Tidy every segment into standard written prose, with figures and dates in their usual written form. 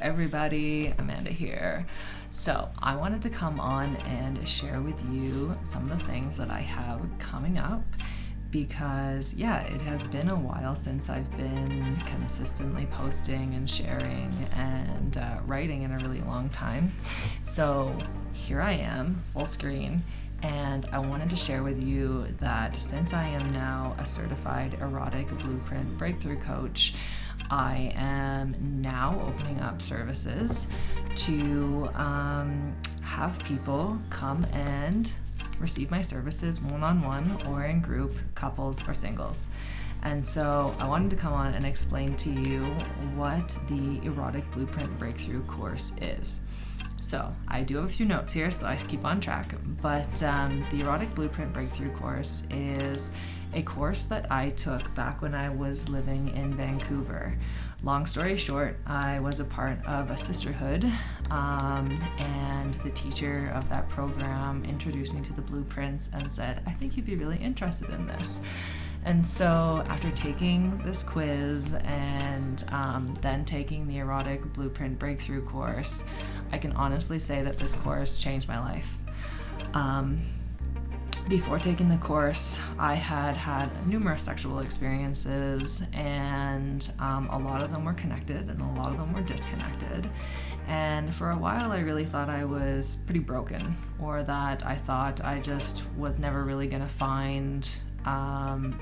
everybody, Amanda here. So I wanted to come on and share with you some of the things that I have coming up because it has been a while since I've been consistently posting and sharing and writing in a really long time. So here I am, full screen. And I wanted to share with you that since I am now a certified Erotic Blueprint Breakthrough Coach, I am now opening up services to have people come and receive my services one-on-one or in group, couples or singles. And so I wanted to come on and explain to you what the Erotic Blueprint Breakthrough course is. So I do have a few notes here, so I keep on track, but the Erotic Blueprint Breakthrough course is a course that I took back when I was living in Vancouver. Long story short, I was a part of a sisterhood, and the teacher of that program introduced me to the blueprints and said, I think you'd be really interested in this. And so after taking this quiz and then taking the Erotic Blueprint Breakthrough course, I can honestly say that this course changed my life. Before taking the course, I had numerous sexual experiences, and a lot of them were connected and a lot of them were disconnected. And for a while, I really thought I was pretty broken, or that I thought I just was never really going to find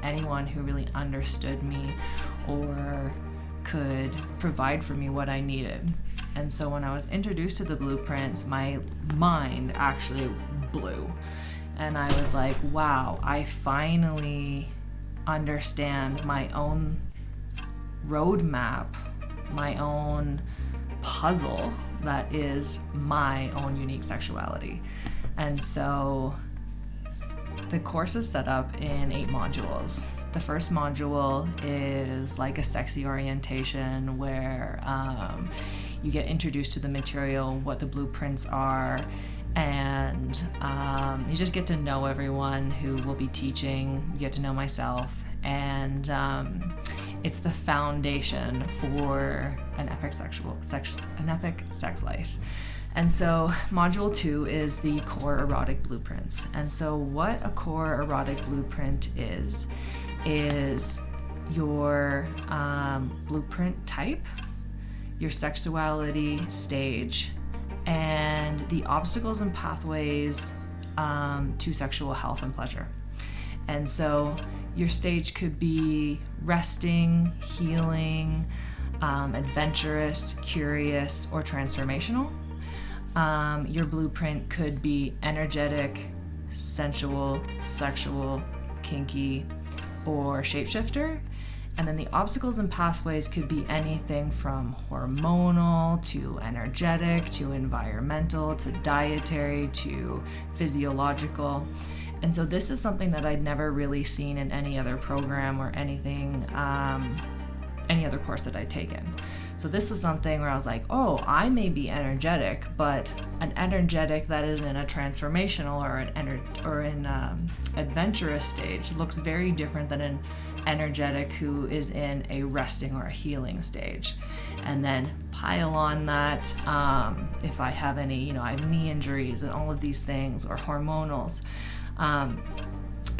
anyone who really understood me or could provide for me what I needed. And so when I was introduced to the blueprints, my mind actually blew. And I was like, wow, I finally understand my own roadmap, my own puzzle that is my own unique sexuality. And so the course is set up in 8 modules. The first module is like a sexy orientation where you get introduced to the material, what the blueprints are, and you just get to know everyone who will be teaching. You get to know myself, and it's the foundation for an epic sex life. And so module 2 is the core erotic blueprints. And so what a core erotic blueprint is your blueprint type, your sexuality stage, and the obstacles and pathways to sexual health and pleasure. And so your stage could be resting, healing, adventurous, curious, or transformational. Your blueprint could be energetic, sensual, sexual, kinky, or shapeshifter. And then the obstacles and pathways could be anything from hormonal to energetic to environmental to dietary to physiological. And so this is something that I'd never really seen in any other program or anything, any other course that I'd taken. So this was something where I was like, oh, I may be energetic, but an energetic that is in a transformational or an adventurous stage looks very different than an energetic who is in a resting or a healing stage. And then pile on that, if I have any, I have knee injuries and all of these things, or hormonals,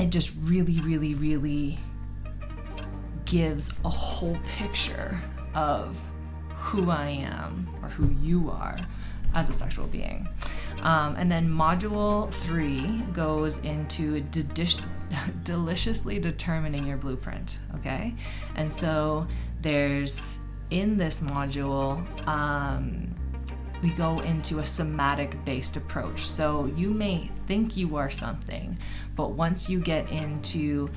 it just really, really, really gives a whole picture of who I am or who you are as a sexual being. And then module 3 goes into deliciously determining your blueprint, okay? And so there's, in this module, we go into a somatic-based approach. So you may think you are something, but once you get into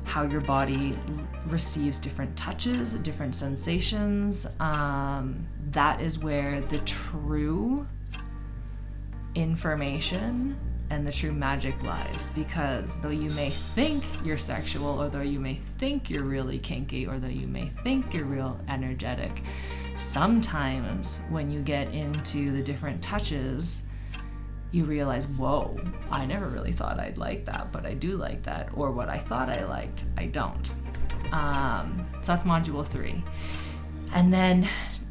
how your body receives different touches, different sensations, that is where the true information and the true magic lies. Because though you may think you're sexual, or though you may think you're really kinky, or though you may think you're real energetic, sometimes when you get into the different touches, you realize, whoa, I never really thought I'd like that, but I do like that. Or what I thought I liked, I don't. So that's module 3. And then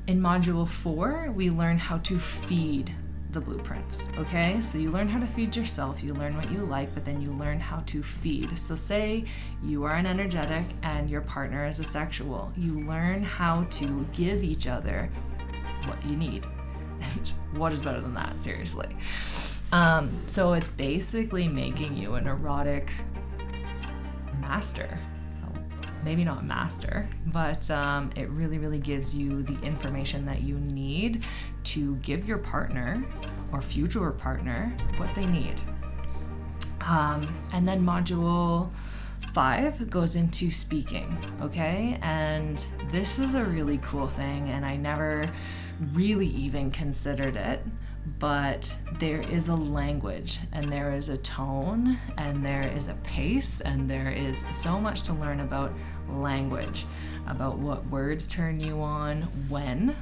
In Module 4, we learn how to feed the blueprints, okay? So you learn how to feed yourself, you learn what you like, but then you learn how to feed. So say you are an energetic and your partner is a sexual. You learn how to give each other what you need. And what is better than that, seriously? So it's basically making you an erotic master. Maybe not master, but it really, really gives you the information that you need to give your partner or future partner what they need. And then Module 5 goes into speaking, okay? And this is a really cool thing, and I never really even considered it, but there is a language and there is a tone and there is a pace and there is so much to learn about language, about what words turn you on when,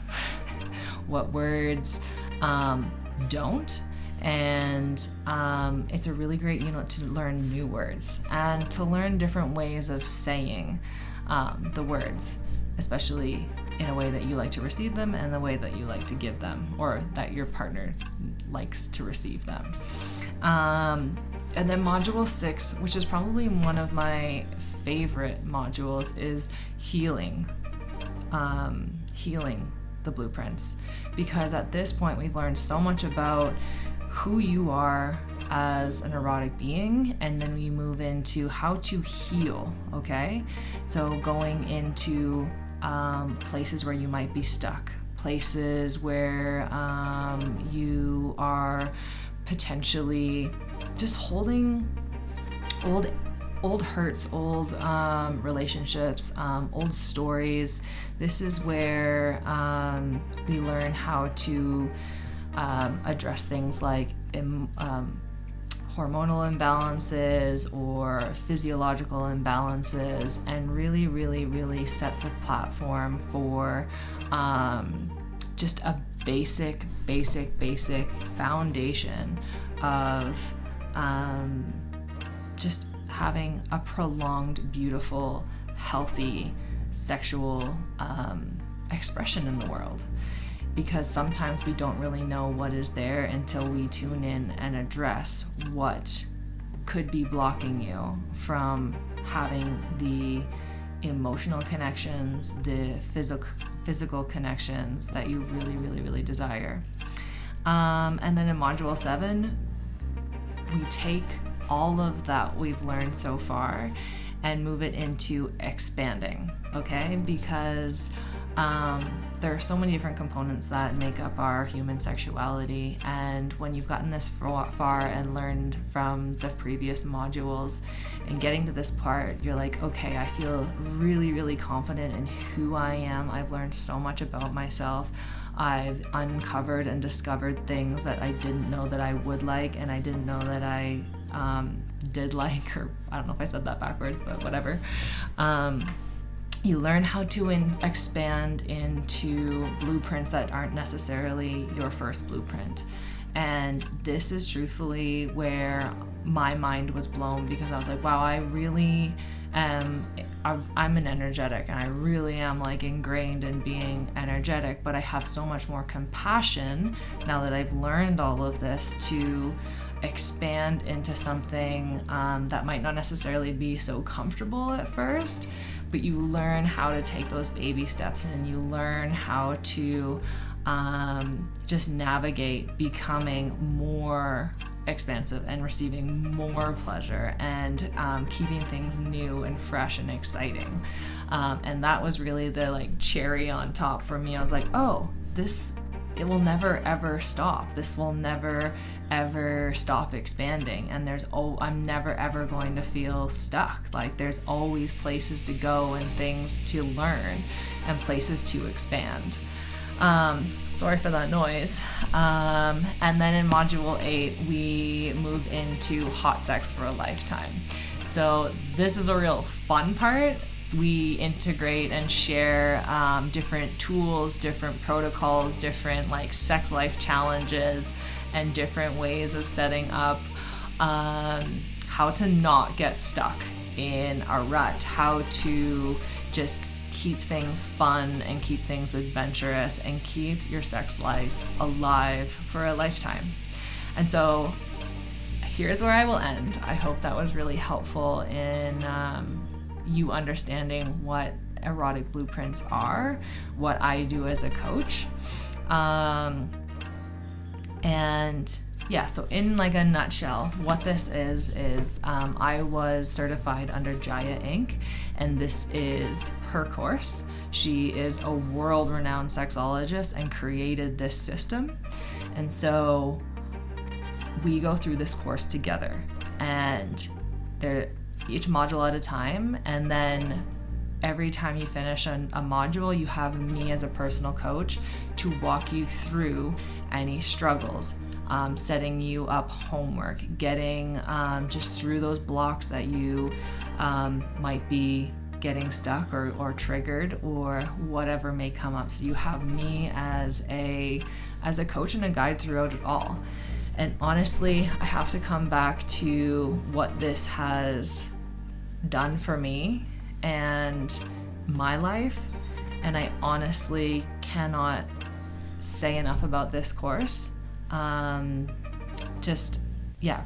what words don't, and it's a really great unit to learn new words and to learn different ways of saying the words, especially in a way that you like to receive them and the way that you like to give them, or that your partner likes to receive them. And then Module 6, which is probably one of my favorite modules, is healing. Healing the blueprints. Because at this point we've learned so much about who you are as an erotic being, and then we move into how to heal, okay? So going into places where you might be stuck, places where you are potentially just holding old hurts, old relationships, old stories. This is where we learn how to address things like hormonal imbalances or physiological imbalances, and really, really, really set the platform for just a basic foundation of just having a prolonged, beautiful, healthy sexual expression in the world. Because sometimes we don't really know what is there until we tune in and address what could be blocking you from having the emotional connections, the physical connections that you really, really, really desire. And then in Module 7, we take all of that we've learned so far and move it into expanding, okay? Because there are so many different components that make up our human sexuality, and when you've gotten this far and learned from the previous modules and getting to this part, you're like, okay, I feel really, really confident in who I am. I've learned so much about myself. I've uncovered and discovered things that I didn't know that I would like, and I didn't know that I did like, or I don't know if I said that backwards, but whatever. You learn how to expand into blueprints that aren't necessarily your first blueprint. And this is truthfully where my mind was blown, because I was like, wow, I really am, I'm an energetic, and I really am like ingrained in being energetic, but I have so much more compassion now that I've learned all of this to expand into something that might not necessarily be so comfortable at first, but you learn how to take those baby steps, and you learn how to just navigate becoming more expansive and receiving more pleasure and keeping things new and fresh and exciting. And that was really the like cherry on top for me. I was like, oh, it will never ever stop. This will never ever stop expanding, and I'm never ever going to feel stuck. Like, there's always places to go and things to learn and places to expand. Sorry for that noise. And then in Module 8, we move into hot sex for a lifetime. So this is a real fun part. We integrate and share different tools, different protocols, different like sex life challenges, and different ways of setting up how to not get stuck in a rut, how to just keep things fun and keep things adventurous and keep your sex life alive for a lifetime. And so here's where I will end. I hope that was really helpful in you understanding what erotic blueprints are, what I do as a coach. And yeah, so in like a nutshell, what this is I was certified under Jaiya Inc., and this is her course. She is a world-renowned sexologist and created this system. And so we go through this course together, and they're each module at a time, and then every time you finish a module, you have me as a personal coach to walk you through any struggles, setting you up homework, getting just through those blocks that you might be getting stuck or triggered or whatever may come up. So you have me as a coach and a guide throughout it all. And honestly, I have to come back to what this has done for me and my life, and I honestly cannot say enough about this course.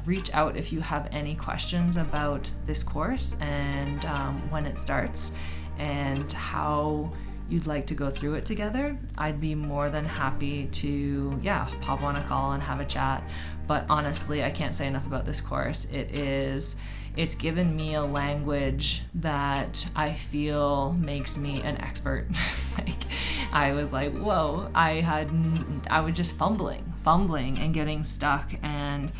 Reach out if you have any questions about this course and when it starts and how you'd like to go through it together. I'd be more than happy to pop on a call and have a chat. But honestly, I can't say enough about this course. It's given me a language that I feel makes me an expert. I was like, whoa, I was just fumbling and getting stuck, and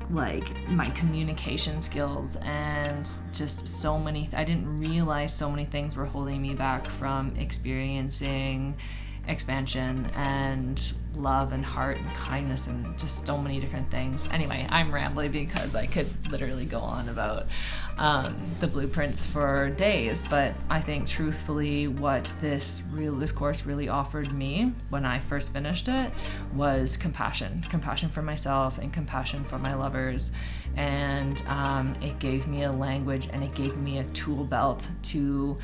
my communication skills and just so many, I didn't realize so many things were holding me back from experiencing expansion and love and heart and kindness and just so many different things. Anyway, I'm rambling because I could literally go on about the blueprints for days, but I think truthfully what this course really offered me when I first finished it was compassion for myself and compassion for my lovers, and it gave me a language and it gave me a tool belt to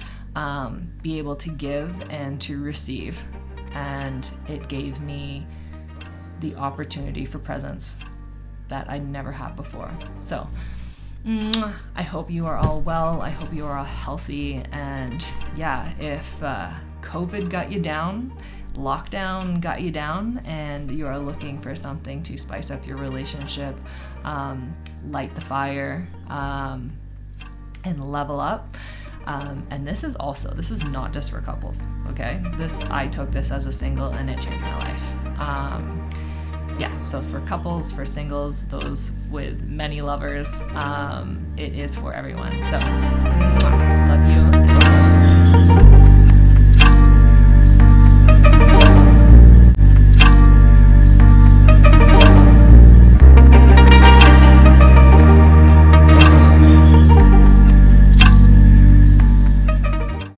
be able to give and to receive. And it gave me the opportunity for presence that I never had before. So I hope you are all well. I hope you are all healthy. And if COVID got you down, lockdown got you down, and you are looking for something to spice up your relationship, light the fire, and level up. And this is not just for couples, okay? I took this as a single and it changed my life. So for couples, for singles, those with many lovers, it is for everyone. So, love you.